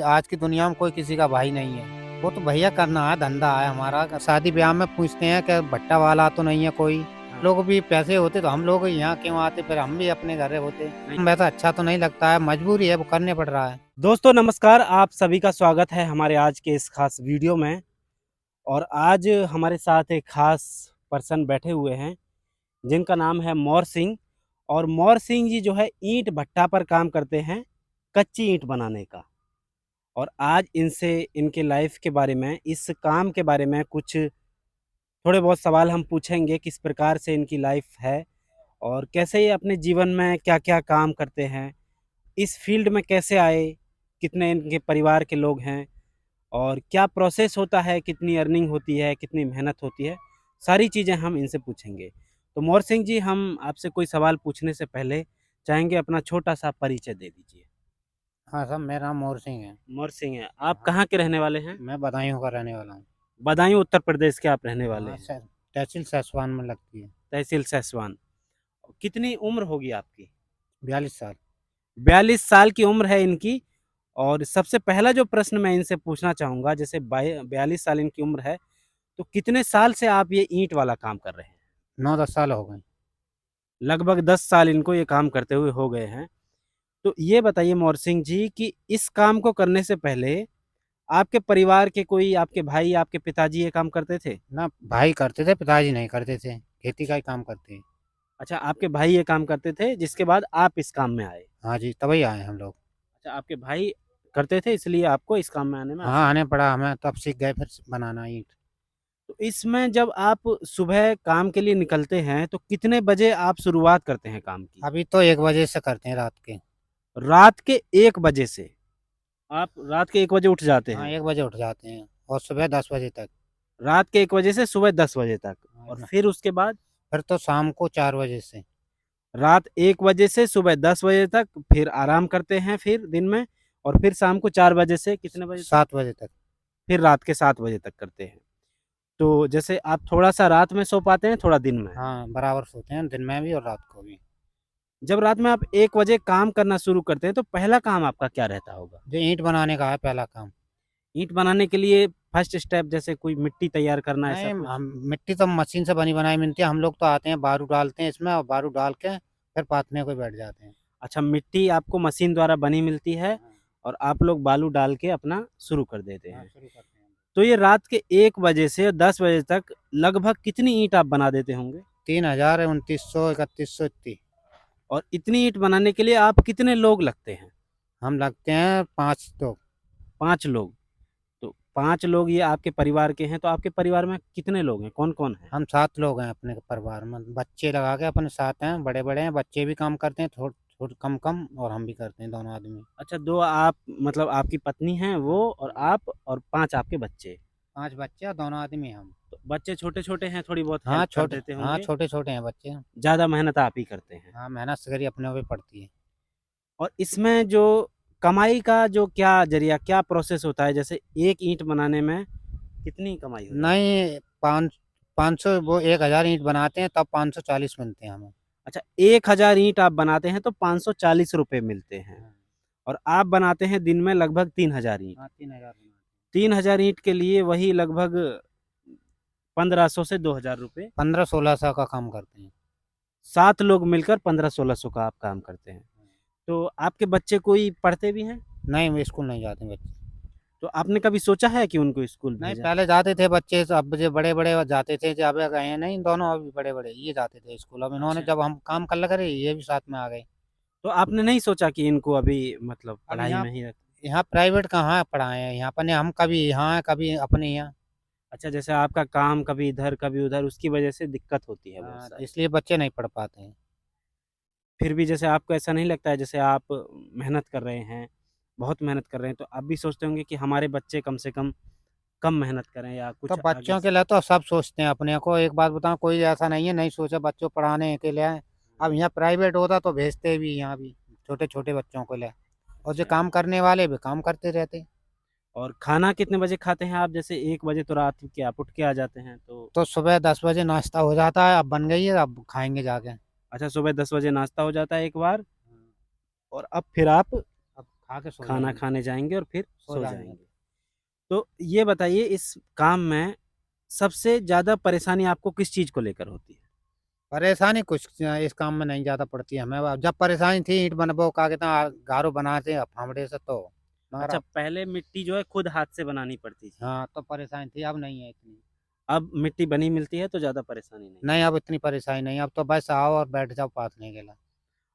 आज की दुनिया में कोई किसी का भाई नहीं है। वो तो भैया करना है, धंधा है हमारा। शादी ब्याह में पूछते हैं कि भट्टा वाला तो नहीं है कोई। हाँ, लोग भी पैसे होते तो हम लोग यहाँ क्यों आते, फिर हम भी अपने घर होते। नहीं। वैसा अच्छा तो नहीं लगता है, मजबूरी है, वो करने पड़ रहा है। दोस्तों नमस्कार, आप सभी का स्वागत है हमारे आज के इस खास वीडियो में। और आज हमारे साथ एक खास पर्सन बैठे हुए हैं जिनका नाम है मोर सिंह। और मोर सिंह जी जो है ईंट भट्टा पर काम करते हैं, कच्ची ईंट बनाने का। और आज इनसे इनके लाइफ के बारे में, इस काम के बारे में कुछ थोड़े बहुत सवाल हम पूछेंगे, किस प्रकार से इनकी लाइफ है और कैसे ये अपने जीवन में क्या क्या काम करते हैं, इस फील्ड में कैसे आए, कितने इनके परिवार के लोग हैं और क्या प्रोसेस होता है, कितनी अर्निंग होती है, कितनी मेहनत होती है, सारी चीज़ें हम इनसे पूछेंगे। तो मोर सिंह जी, हम आपसे कोई सवाल पूछने से पहले चाहेंगे अपना छोटा सा परिचय दे दीजिए। हाँ साहब, मेरा नाम मोर सिंह है। मोर सिंह है, आप हाँ, कहाँ के रहने वाले हैं? मैं बदायूं का रहने वाला हूँ। बदायूं उत्तर प्रदेश के आप रहने वाले हाँ हैं। सर, तहसील सैसवान में लगती है। तहसील सैसवान। कितनी उम्र होगी आपकी? 42 साल। 42 साल की उम्र है इनकी। और सबसे पहला जो प्रश्न मैं इनसे पूछना चाहूँगा, जैसे 42 साल इनकी उम्र है, तो कितने साल से आप ये ईंट वाला काम कर रहे हैं? 9-10 साल हो गए। लगभग 10 साल इनको ये काम करते हुए हो गए हैं। तो ये बताइए मोर सिंह जी कि इस काम को करने से पहले आपके परिवार के कोई, आपके भाई, आपके पिताजी ये काम करते थे? ना भाई करते थे, पिताजी नहीं करते थे, खेती का ही काम करते हैं। अच्छा, आपके भाई ये काम करते थे जिसके बाद आप इस काम में आए। हाँ जी, तभी आए हम लोग। अच्छा, आपके भाई करते थे इसलिए आपको इस काम में आने में हाँ, आसानी। आने पड़ा हमें, तब सीख गए फिर बनाना ईंट। तो इसमें जब आप सुबह काम के लिए निकलते हैं तो कितने बजे आप शुरुआत करते हैं काम की? अभी तो 1 बजे से करते हैं रात के। रात के 1 बजे से? आप रात के 1 बजे उठ जाते हाँ, हैं? 1 बजे उठ जाते हैं और सुबह 10 बजे तक। रात के 1 बजे से सुबह 10 बजे तक। हाँ और ना। फिर उसके बाद फिर तो शाम को 4 बजे से। रात 1 बजे से सुबह 10 बजे तक, फिर आराम करते हैं फिर दिन में, और फिर शाम को 4 बजे से कितने बजे तक? 7 बजे तक। फिर रात के 7 बजे तक करते हैं। तो जैसे आप थोड़ा-सा रात में सो पाते हैं, थोड़ा दिन में? हाँ, बराबर सोते हैं, दिन में भी और रात को भी। जब रात में आप 1 बजे काम करना शुरू करते हैं तो पहला काम आपका क्या रहता होगा? जो ईंट बनाने का है पहला काम। ईंट बनाने के लिए फर्स्ट स्टेप जैसे कोई मिट्टी तैयार करना, ऐसा नहीं, कुछ? हम मिट्टी तो मशीन से बनी बनाई मिलती है, हम लोग तो आते हैं बारू डालते हैं इसमें और बारू डाल के फिर पाथने को बैठ जाते हैं। अच्छा, मिट्टी आपको मशीन द्वारा बनी मिलती है हाँ। और आप लोग बालू डाल के अपना शुरू कर देते हाँ, हैं। शुरू करते हैं। तो ये रात के 1 बजे से 10 बजे तक लगभग कितनी ईंट आप बना देते होंगे? 3,000, 2,900, 3,100 इतनी। और इतनी ईंट बनाने के लिए आप कितने लोग लगते हैं? हम लगते हैं 5 लोग। 5 लोग। तो 5 लोग ये आपके परिवार के हैं, तो आपके परिवार में कितने लोग हैं? कौन-कौन हैं? हम 7 लोग हैं अपने परिवार में, बच्चे लगा के अपने साथ हैं, बड़े बड़े हैं, बच्चे भी काम करते हैं, थोड़े थोड़े कम कम, और हम भी करते हैं, दोनों आदमी। अच्छा, 2 आप, मतलब आपकी पत्नी हैं वो और आप, और 5 आपके बच्चे। 5 बच्चे और दोनों आदमी हम। तो बच्चे छोटे-छोटे हैं, थोड़ी बहुत हाँ हेल्प कर छोटे, देते हाँ होंगे। छोटे छोटे हैं बच्चे। ज़्यादा मेहनत आप ही करते हैं। हाँ, मेहनत से करी अपने पे पड़ती है। और इसमें जो कमाई का जो क्या ज़रिया, क्या प्रोसेस होता है? जैसे एक ईंट बनाने में कितनी कमाई हो जाती है? नहीं, 500, वो 1,000 ईंट बनाते हैं तब 540 मिलते हैं हमें। अच्छा, 1000 ईंट आप बनाते हैं तो ₹540 मिलते हैं। हाँ। और आप बनाते हैं दिन में लगभग 3000 ईंट। हाँ, 3,000 बनाते 3000 ईंट के लिए वही लगभग 1500 से ₹2000। 1500-1600 का काम करते हैं। 7 लोग मिलकर 1500-1600 का आप काम करते हैं। तो आपके बच्चे कोई पढ़ते भी हैं? नहीं, वो स्कूल नहीं जाते बच्चे। तो आपने कभी सोचा है कि उनको स्कूल नहीं, भेजें? पहले जाते थे बच्चे, तो अब जो बड़े बड़े जाते थे, जब अब गए हैं नहीं, दोनों अभी बड़े बड़े ये जाते थे स्कूल, अब इन्होंने अच्छा, जब हम काम कर लगे ये भी साथ में आ गए। तो आपने नहीं सोचा कि इनको अभी मतलब अब पढ़ाई यहाँ में ही रख। यहाँ प्राइवेट कहाँ पढ़ाए हैं, यहाँ पर हम कभी यहाँ कभी अपने यहाँ। अच्छा, जैसे आपका काम कभी इधर कभी उधर, उसकी वजह से दिक्कत होती है बहुत हाँ, सारी। इसलिए बच्चे नहीं पढ़ पाते हैं। फिर भी जैसे आपको ऐसा नहीं लगता है, जैसे आप मेहनत कर रहे हैं, बहुत मेहनत कर रहे हैं, तो आप भी सोचते होंगे कि हमारे बच्चे कम से कम मेहनत करें या तो कुछ आगे बच्चों के लिए तो सब सोचते हैं अपने को, एक बात बताऊं, कोई ऐसा नहीं है नहीं सोचा बच्चों पढ़ाने के लिए। अब यहाँ प्राइवेट होता तो भेजते भी यहाँ भी, छोटे छोटे बच्चों को ले, और जो अच्छा। काम करने वाले भी काम करते रहते। और खाना कितने बजे खाते हैं आप? जैसे 1 बजे तो रात के आप उठ के आ जाते हैं, तो तो सुबह 10 बजे नाश्ता हो जाता है, अब बन गई है, अब खाएंगे जाके। अच्छा, सुबह 10 बजे नाश्ता हो जाता है एक बार, और अब फिर आप अब खा के सो खाना जाएंगे, खाने जाएंगे और फिर सो सो जाएंगे। जाएंगे। तो ये बताइए, इस काम में सबसे ज़्यादा परेशानी आपको किस चीज़ को लेकर होती है? परेशानी कुछ इस काम में नहीं ज़्यादा पड़ती है हमें। अब जब परेशानी थी ईंट बनबो का कहता गारो बनाते अब फावड़े से तो, मगर अच्छा, अब पहले मिट्टी जो है खुद हाथ से बनानी पड़ती थी। हाँ तो परेशानी थी, अब नहीं है इतनी। अब मिट्टी बनी मिलती है तो ज़्यादा परेशानी नहीं है। नहीं अब इतनी परेशानी नहीं, अब तो बस आओ और बैठ जाओ पाथने के लिए।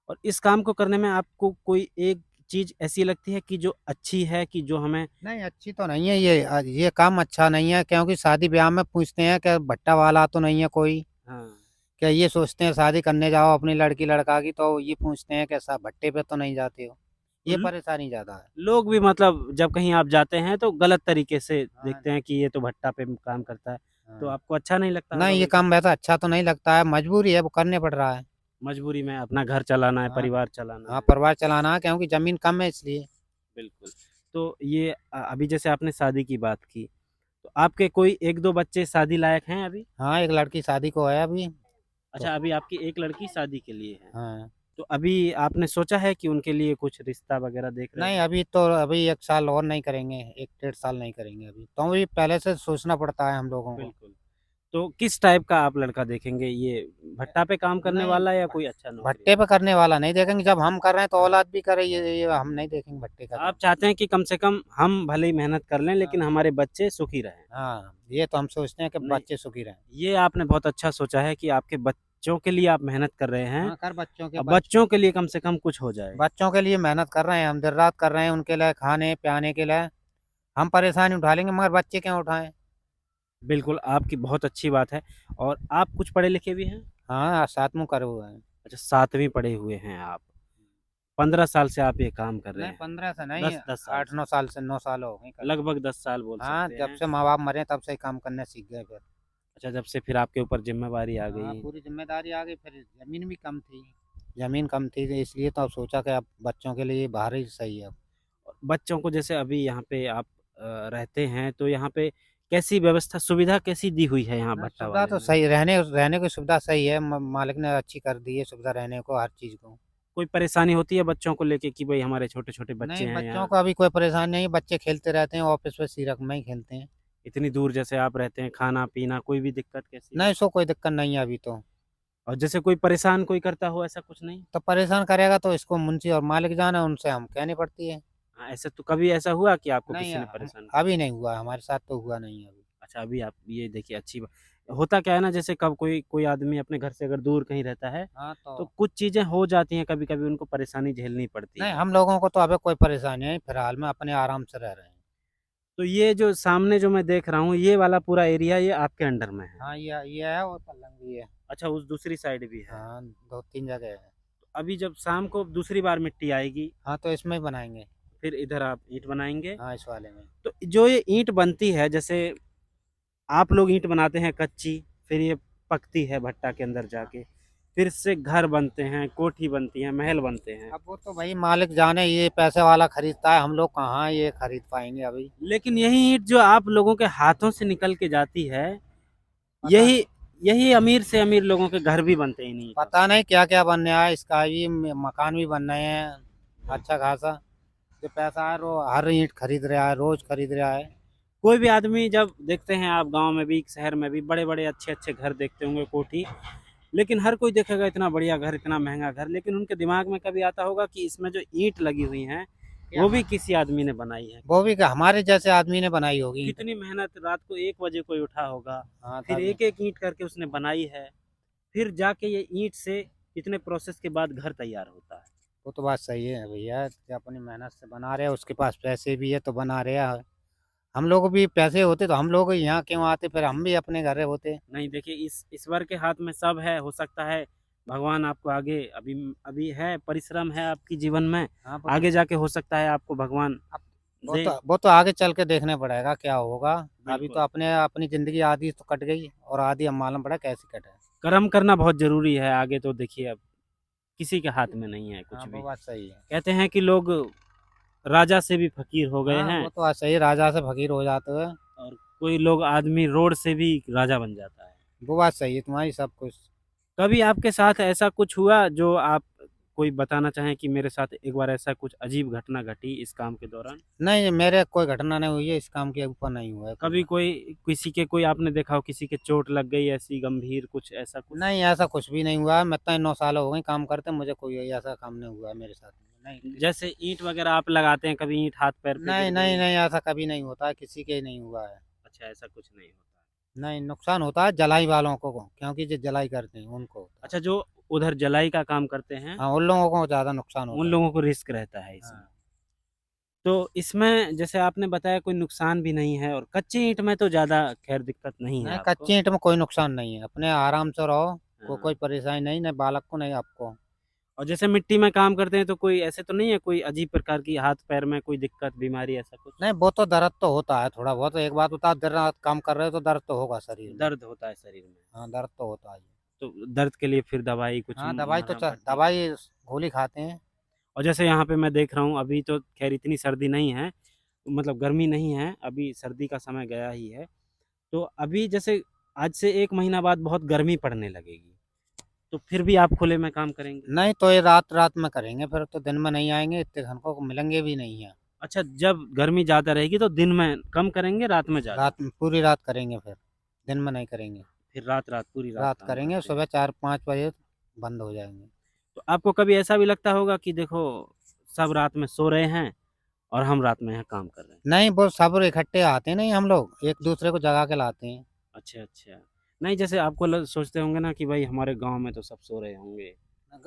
और इस काम को करने में आपको कोई एक चीज़ ऐसी लगती है कि जो अच्छी है, कि जो हमें नहीं अच्छी तो नहीं है ये, ये काम अच्छा नहीं है, क्योंकि शादी ब्याह में पूछते हैं कि भट्टा वाला तो नहीं है कोई। हाँ, क्या ये सोचते हैं शादी करने जाओ अपनी लड़की लड़का की तो ये पूछते हैं कि सब भट्टे पे तो नहीं जाते हो। तो ये परेशानी ज्यादा है। लोग भी मतलब जब कहीं आप जाते हैं तो गलत तरीके से हाँ देखते हैं कि ये तो भट्टा पे काम करता है। तो हाँ। आपको अच्छा नहीं लगता होगा नहीं ये बिल्कुल? काम वैसा अच्छा तो नहीं लगता है, मजबूरी है वो करने पड़ रहा है। मजबूरी में अपना घर चलाना है, हाँ परिवार चलाना हाँ, है। परिवार चलाना है क्योंकि जमीन कम है इसलिए। बिल्कुल। तो ये अभी जैसे आपने शादी की बात की, तो आपके कोई 1-2 बच्चे शादी लायक हैं अभी? हाँ एक लड़की शादी को है अभी तो। अच्छा, अभी आपकी एक लड़की शादी के लिए है। हाँ तो अभी आपने सोचा है कि उनके लिए कुछ रिश्ता वगैरह देख रहे नहीं हैं? अभी तो, अभी 1 साल और नहीं करेंगे, 1 1.5 साल नहीं करेंगे अभी तो, अभी पहले से सोचना पड़ता है हम लोगों को। बिल्कुल। तो किस टाइप का आप लड़का देखेंगे? ये भट्टा पे काम करने नहीं वाला या कोई अच्छा नौकरी भट्टे पे वाला? करने वाला नहीं देखेंगे, जब हम कर रहे हैं तो औलाद भी करे, ये हम नहीं देखेंगे भट्टे का आप काम। चाहते हैं कि कम से कम हम भले ही मेहनत कर लें हाँ लेकिन हमारे बच्चे सुखी रहें। हाँ, ये तो हम सोचते हैं कि नहीं, बच्चे सुखी रहें। ये आपने बहुत अच्छा सोचा है कि आपके बच्चों के लिए आप मेहनत कर रहे हैं। हाँ कर बच्चों के अब बच्चों के लिए कम से कम कुछ हो जाए। बच्चों के लिए मेहनत कर रहे हैं हम, दिन रात कर रहे हैं उनके लिए खाने पियाने के लिए। हम परेशानी उठा लेंगे मगर बच्चे क्यों उठाएं। बिल्कुल, आपकी बहुत अच्छी बात है। और आप कुछ पढ़े लिखे भी हैं? हाँ 7वां करे हुए हैं। अच्छा, 7वीं पढ़े हुए हैं आप। 15 साल से आप ये काम कर रहे नहीं हैं। 15 से नहीं, 10 साल आठ से। नौ साल से, 9 साल हो गए करते। लगभग 10 साल बोल हाँ सकते जब हैं। से माँ बाप मरे तब से ही काम करने सीख गए फिर। अच्छा, जब से फिर आपके ऊपर ज़िम्मेवारी आ हाँ गई। पूरी जिम्मेदारी आ गई, फिर जमीन भी कम थी। जमीन कम थी तो इसलिए तो अब सोचा कि अब बच्चों के लिए बाहर ही सही है अब। बच्चों को जैसे अभी यहाँ पे आप रहते हैं तो यहाँ पे कैसी व्यवस्था सुविधा कैसी दी हुई है यहाँ हाँ भट्टा सुविधा वाले तो में? सही, रहने रहने की सुविधा सही है, मालिक ने अच्छी कर दी है सुविधा रहने को हर चीज़ को। कोई परेशानी होती है बच्चों को लेके कि भाई हमारे छोटे-छोटे बच्चे नहीं हैं बच्चों यहाँ, को अभी कोई परेशानी नहीं है, बच्चे खेलते रहते हैं ऑफिस में सीरक में ही खेलते हैं। इतनी दूर जैसे आप रहते हैं, खाना-पीना कोई भी दिक्कत कैसी है? नहीं सो कोई दिक्कत नहीं है अभी तो। और जैसे कोई परेशान कोई करता हो ऐसा कुछ नहीं? तो परेशान करेगा तो इसको मुंशी और मालिक जान है, उनसे हम कहनी पड़ती है। हाँ, ऐसे तो कभी ऐसा हुआ कि आपको नहीं किसी ने परेशान किया? अभी नहीं हुआ, हमारे साथ तो हुआ नहीं अभी। अच्छा, अभी आप ये देखिए अच्छी बा होता क्या है ना, जैसे कब कोई कोई आदमी अपने घर से अगर दूर कहीं रहता है, हाँ तो तो कुछ चीज़ें हो जाती हैं, कभी-कभी उनको परेशानी झेलनी पड़ती नहीं है। हम लोगों को तो अभी कोई परेशानी नहीं, फिलहाल में अपने आराम से रह रहे हैं। तो ये जो सामने जो मैं देख रहा हूँ, ये वाला पूरा एरिया ये आपके अंडर में है। हाँ ये है और पलंग भी है। अच्छा, उस दूसरी साइड भी है। हाँ 2 3 जगह है। अभी जब शाम को दूसरी बार मिट्टी आएगी, हाँ तो इसमें ही बनाएंगे। फिर इधर आप ईंट बनाएँगे। हाँ इस वाले में। तो जो ये ईंट बनती है, जैसे आप लोग ईंट बनाते हैं कच्ची, फिर ये पकती है भट्टा के अंदर हाँ जाके, फिर इससे घर बनते हैं, कोठी बनती है, महल बनते हैं। अब वो तो भाई मालिक जाने, ये पैसे वाला खरीदता है, हम लोग कहाँ ये खरीद पाएंगे अभी। लेकिन यही ईंट जो आप लोगों के हाथों से निकल के जाती है, पता यही यही अमीर से अमीर लोगों के घर भी बनते हैं इन्हीं ईंटों पता से। नहीं क्या क्या बन रहा है, इसका भी मकान भी बन रहे हैं अच्छा खासा। जो पैसा है वो हर ईंट खरीद रहा है, रोज खरीद रहा है। कोई भी आदमी जब देखते हैं, आप गाँव में भी, शहर में भी बड़े-बड़े अच्छे-अच्छे घर देखते होंगे, कोठी, लेकिन हर कोई देखेगा इतना बढ़िया घर, इतना महँगा घर, लेकिन उनके दिमाग में कभी आता होगा कि इसमें जो ईंट लगी हुई हैं, क्या वो भी किसी आदमी ने बनाई है। वो भी हमारे जैसे आदमी ने बनाई होगी ईंट। कितनी मेहनत, रात को 1 बजे कोई उठा होगा, हाँ फिर तभी। एक-एक ईंट करके उसने बनाई है, फिर जाके ये ईंट से इतने प्रोसेस के बाद घर तैयार होता है। वो तो बात सही है भैया, जो अपनी मेहनत से बना रहे हैं, उसके पास पैसे भी है तो बना रहे हैं। हम लोग भी पैसे होते तो हम लोग यहाँ क्यों आते, फिर हम भी अपने घर होते। नहीं देखिए, इस ईश्वर के हाथ में सब है, हो सकता है भगवान आपको आगे अभी अभी है, परिश्रम है आपकी जीवन में, हाँ आगे जाके हो सकता है आपको भगवान दे। वो तो आगे चल के देखने पड़ेगा क्या होगा। अभी तो बिल्कुल, अपने अपनी जिंदगी आधी तो कट गई और आधी अब मालूम पड़ा कैसे कटे। कर्म करना बहुत ज़रूरी है, आगे तो देखिए अब किसी के हाथ में नहीं है हाँ कुछ वो भी। बात सही है। कहते हैं कि लोग राजा से भी फ़कीर हो गए हाँ हैं वो तो बात सही है, राजा से फकीर हो जाते हुए। और कोई लोग आदमी रोड से भी राजा बन जाता है। वो बात सही है तुम्हारी सब कुछ। कभी आपके साथ ऐसा कुछ हुआ जो आप कोई बताना चाहें कि मेरे साथ एक बार ऐसा कुछ अजीब घटना घटी इस काम के दौरान? नहीं, मेरे कोई घटना नहीं हुई है, इस काम के ऊपर नहीं हुआ है कुछ। कभी कोई किसी के कोई आपने देखा हो किसी के चोट लग गई ऐसी गंभीर कुछ ऐसा कुछ? नहीं, ऐसा कुछ भी नहीं हुआ है, मैं तो 9 साल हो गए काम करते, मुझे कोई ऐसा काम नहीं हुआ है मेरे साथ में। नहीं, जैसे ईंट वगैरह आप लगाते हैं, कभी ईंट हाथ पैर पे नहीं, गिर नहीं, गई? नहीं, ऐसा कभी नहीं होता है, किसी के नहीं हुआ है। अच्छा, ऐसा कुछ नहीं होता है। नहीं, नुकसान होता है जलाई वालों को, क्योंकि जो जलाई करते हैं उनको होता है। अच्छा, जो उधर जलाई का काम करते हैं, हाँ, उन लोगों को ज़्यादा नुकसान उन होता है। लोगों को रिस्क रहता है इसमें। हाँ। तो इसमें जैसे आपने बताया कोई नुकसान भी नहीं है और कच्ची ईंट में तो ज़्यादा खैर दिक्कत नहीं है नहीं, आपको। कच्ची ईंट में कोई नुकसान नहीं है, अपने आराम से रहो, कोई हाँ। परेशानी नहीं, नहीं बालक को नहीं आपको। और जैसे मिट्टी में काम करते हैं तो कोई ऐसे तो नहीं है कोई अजीब प्रकार की हाथ पैर में कोई दिक्कत बीमारी ऐसा कुछ? नहीं, वो तो दर्द तो होता है थोड़ा बहुत, एक बात बता, दिन रात काम कर रहे हो तो दर्द तो होगा शरीर में। दर्द होता है शरीर में? हाँ, दर्द तो होता है। तो दर्द के लिए फिर दवाई कुछ हाँ, दवाई तो मरहम पट्टी? दवाई गोली खाते हैं। और जैसे यहाँ पे मैं देख रहा हूँ अभी तो खैर इतनी सर्दी नहीं है, मतलब गर्मी नहीं है, अभी सर्दी का समय गया ही है। तो अभी जैसे आज से 1 महीना बाद बहुत गर्मी पड़ने लगेगी, तो फिर भी आप खुले में काम करेंगे? नहीं, तो ये रात रात में करेंगे, फिर तो दिन में नहीं आएंगे, इतने घंटों को मिलेंगे भी नहीं है। अच्छा, जब गर्मी ज़्यादा रहेगी तो दिन में कम करेंगे, रात में ज़्यादा? रात में पूरी रात करेंगे, फिर दिन में नहीं करेंगे। फिर रात-रात पूरी रात रात काम करेंगे, करते हैं। सुबह 4-5 बजे बंद हो जाएंगे। तो आपको कभी ऐसा भी लगता होगा कि देखो सब रात में सो रहे हैं और हम रात में यहाँ काम कर रहे हैं? नहीं, वो सब इकट्ठे आते हैं, नहीं हम लोग एक दूसरे को जगा के लाते हैं। अच्छा, अच्छा। नहीं जैसे आपको सोचते होंगे ना कि भाई हमारे गांव में तो सब सो रहे होंगे।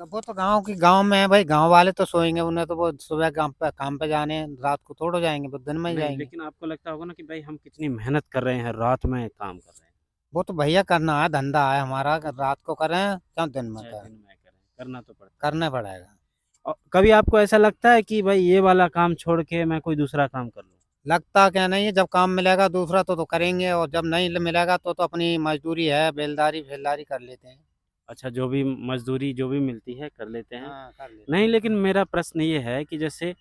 वो तो गांव में है भाई, गांव वाले तो सोएंगे, उन्हें तो वो सुबह काम पे जाने हैं, रात को थोड़ो जाएंगे, वो दिन में ही नहीं जाएंगे। लेकिन आपको लगता होगा ना कि भाई हम कितनी मेहनत कर रहे हैं, रात में काम कर रहे हैं। वो तो भैया करना है, धंधा है हमारा, रात को करें चाहे दिन में चाहे करें, दिन में करें, करना तो पड़ता है। करना पड़ेगा। और कभी आपको ऐसा लगता है कि भाई ये वाला काम छोड़ के मैं कोई दूसरा काम कर लूँ? लगता क्या नहीं है, जब काम मिलेगा दूसरा तो करेंगे, और जब नहीं मिलेगा तो अपनी मजदूरी है, बेलदारी फेलदारी कर लेते हैं। अच्छा, जो भी मजदूरी जो भी मिलती है कर लेते हैं। हाँ, कर लेते नहीं हैं। लेकिन मेरा प्रश्न ये है कि जैसे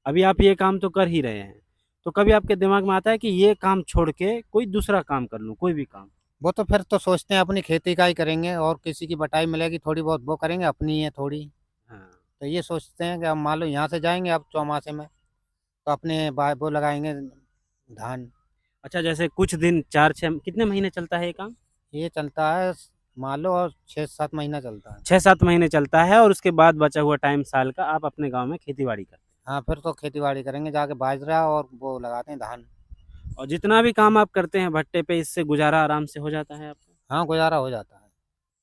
अभी आप ये काम तो कर ही रहे हैं, तो कभी आपके दिमाग में आता है कि ये काम छोड़ के कोई दूसरा काम कर लूँ, कोई भी काम? वो तो फिर तो सोचते हैं अपनी खेती का ही करेंगे, और किसी की बटाई मिलेगी थोड़ी बहुत वो करेंगे, अपनी है थोड़ी। हाँ। तो ये सोचते हैं कि अब मान लो यहाँ से जाएंगे अब चौमासे में, तो अपने वो लगाएंगे धान। अच्छा, जैसे कुछ दिन 4-6 कितने महीने चलता है ये काम? ये चलता है मान लो, और 6-7 महीना चलता है। 6-7 महीने चलता है और उसके बाद बचा हुआ टाइम साल का आप अपने गाँव में खेती-बाड़ी करते हाँ, फिर तो खेती बाड़ी करेंगे जाके, बाजरा और वो लगाते हैं धान। हैं। और जितना भी काम आप करते हैं भट्टे पे इससे गुज़ारा आराम से हो जाता है आपका? हाँ, गुजारा हो जाता है।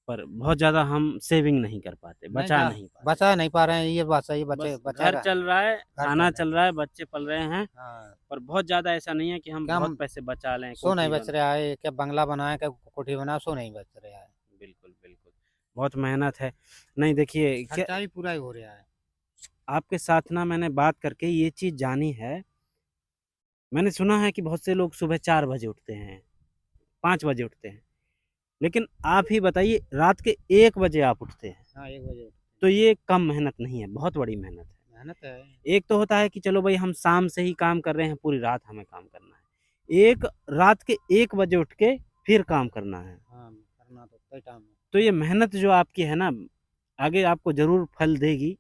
पर बहुत ज़्यादा हम सेविंग नहीं कर पाते, नहीं बचा नहीं पाते। बचा नहीं पा रहे हैं, ये बात सही, बचे बस घर बचेगा। चल रहा है, घर खाना चल रहा चल रहा है, बच्चे पल रहे हैं, है। हाँ। पर बहुत ज़्यादा ऐसा नहीं है कि हम क्या बहुत हम पैसे बचा लें, सो नहीं कोठी बच बन रहा है, क्या बंगला बनाए, क्या कोठी बनाए, सो नहीं बच रहा है। बिल्कुल, बिल्कुल। बहुत मेहनत है। नहीं देखिए क्या खर्चा भी पूरा ही हो रहा है। आपके साथ ना मैंने बात करके ये चीज़ जानी है, मैंने सुना है कि बहुत से लोग सुबह 4 बजे उठते हैं, 5 बजे उठते हैं, लेकिन आप ही बताइए रात के 1 बजे आप उठते हैं, हाँ, 1 बजे तो ये कम मेहनत नहीं है, बहुत बड़ी मेहनत है। मेहनत है। एक तो होता है कि चलो भाई हम शाम से ही काम कर रहे हैं, पूरी रात हमें काम करना है। एक रात के 1 बजे उठ के फिर काम करना है। हाँ, करना तो कई टाइम है। तो ये मेहनत जो आपकी है ना, आगे आपको ज़रूर फल देगी,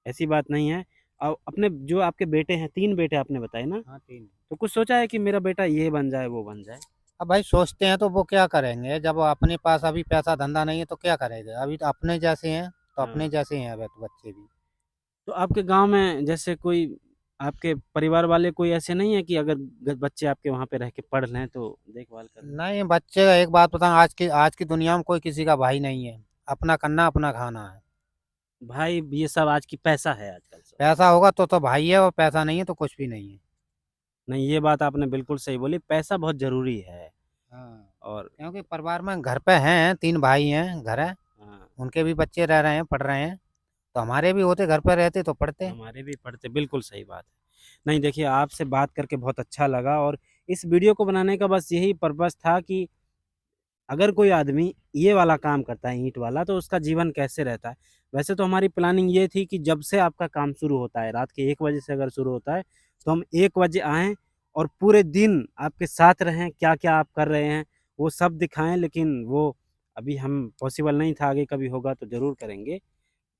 ऐसी बात नहीं है। और अपने जो आपके बेटे हैं, 3 बेटे आपने बताए ना? हाँ, 3। तो कुछ सोचा है कि मेरा बेटा ये बन जाए, वो बन जाए? अब भाई सोचते हैं तो वो क्या करेंगे, जब अपने पास अभी पैसा धंधा नहीं है तो क्या करेंगे, अभी तो अपने जैसे हैं, तो अपने हाँ। जैसे हैं अभी तो बच्चे भी। तो आपके गाँव में जैसे कोई आपके परिवार वाले कोई ऐसे नहीं है कि अगर बच्चे आपके वहाँ पे रह के पढ़ लें तो देखभाल कर लें? नहीं, बच्चे का एक बात बताऊं, आज की दुनिया में कोई किसी का भाई नहीं है, अपना करना अपना खाना है। भाई ये सब आज की पैसा है आजकल सब। पैसा होगा तो भाई है, और पैसा नहीं है तो कुछ भी नहीं है। नहीं ये बात आपने बिल्कुल सही बोली, पैसा बहुत ज़रूरी है। हाँ, और क्योंकि परिवार में घर पे हैं, 3 भाई हैं, घर है, हाँ, उनके भी बच्चे रह रहे हैं, पढ़ रहे हैं, तो हमारे भी होते घर पे रहते तो पढ़ते। हमारे भी पढ़ते, बिल्कुल सही बात है। नहीं देखिए आपसे बात करके बहुत अच्छा लगा और इस वीडियो को बनाने का बस यही पर्पज़ था कि अगर कोई आदमी ये वाला काम करता है ईंट वाला तो उसका जीवन कैसे रहता है। वैसे तो हमारी प्लानिंग ये थी कि जब से आपका काम शुरू होता है, रात के 1 बजे से अगर शुरू होता है, तो हम 1 बजे आएँ और पूरे दिन आपके साथ रहें, क्या-क्या आप कर रहे हैं, वो सब दिखाएँ लेकिन वो अभी हम पॉसिबल नहीं था, आगे कभी होगा तो ज़रूर करेंगे।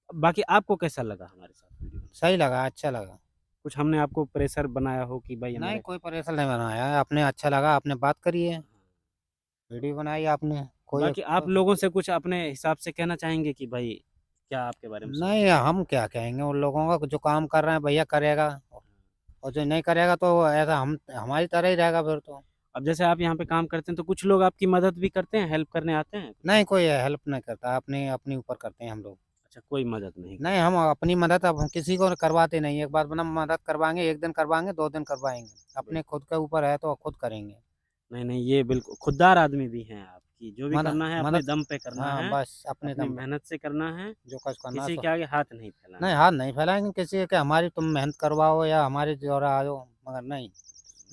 बाकी आपको कैसा लगा हमारे साथ वीडियो में? सही लगा, अच्छा लगा। कुछ हमने आपको प्रेशर बनाया हो कि भाई नहीं हमारे कोई प्रेशर नहीं बनाया है, आपने अच्छा लगा, आपने बात करी है, वीडियो बनाई आपने, कोई बाकी आप लोगों से कुछ अपने हिसाब से कहना चाहेंगे कि भाई क्या आपके बारे में सोचते नहीं, हम क्या कहेंगे उन लोगों का, जो काम कर रहे हैं भैया करेगा, और जो नहीं करेगा तो ऐसा हम हमारी तरह ही रहेगा फिर तो। अब जैसे आप यहाँ पे काम करते हैं तो कुछ लोग आपकी मदद भी करते हैं, हेल्प करने आते हैं? नहीं कोई हेल्प नहीं करता, अपने अपने ऊपर करते हैं हम लोग। अच्छा, कोई मदद नहीं नहीं, करता। हम अपनी मदद अब हम किसी को करवाते नहीं, एक बार बना मदद करवाएंगे, एक दिन करवाएंगे, 2 दिन करवाएंगे, अपने बिल्कुल। खुद के ऊपर है तो खुद करेंगे। नहीं, नहीं, ये बिल्कुल खुददार आदमी भी हैं आप कि जो भी मदद करना है अपने मदद दम पे करना हाँ, है, बस अपने अपनी दम पर मेहनत से करना है, जो कुछ करना है किसी सो। के आगे हाथ नहीं फैलाना नहीं, है। हाथ नहीं फैलाएंगे किसी के, हमारी तुम मेहनत करवाओ या हमारे द्वारा आ जाओ, मगर नहीं,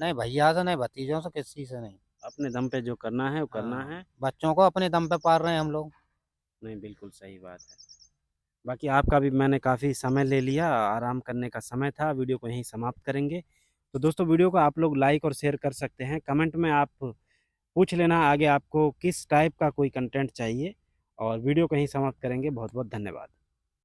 नहीं भैया से, नहीं भतीजों से, किसी से नहीं। अपने दम पे जो करना है वो करना हाँ, है। बच्चों को अपने दम पे पाल रहे हैं हम लोग। नहीं, बिल्कुल सही बात है। बाकी आपका भी मैंने काफ़ी समय ले लिया, आराम करने का समय था, वीडियो को यहीं समाप्त करेंगे। तो दोस्तों वीडियो को आप लोग लाइक और शेयर कर सकते हैं, कमेंट में आप पूछ लेना आगे आपको किस टाइप का कोई कंटेंट चाहिए, और वीडियो को यहीं समाप्त करेंगे। बहुत बहुत धन्यवाद।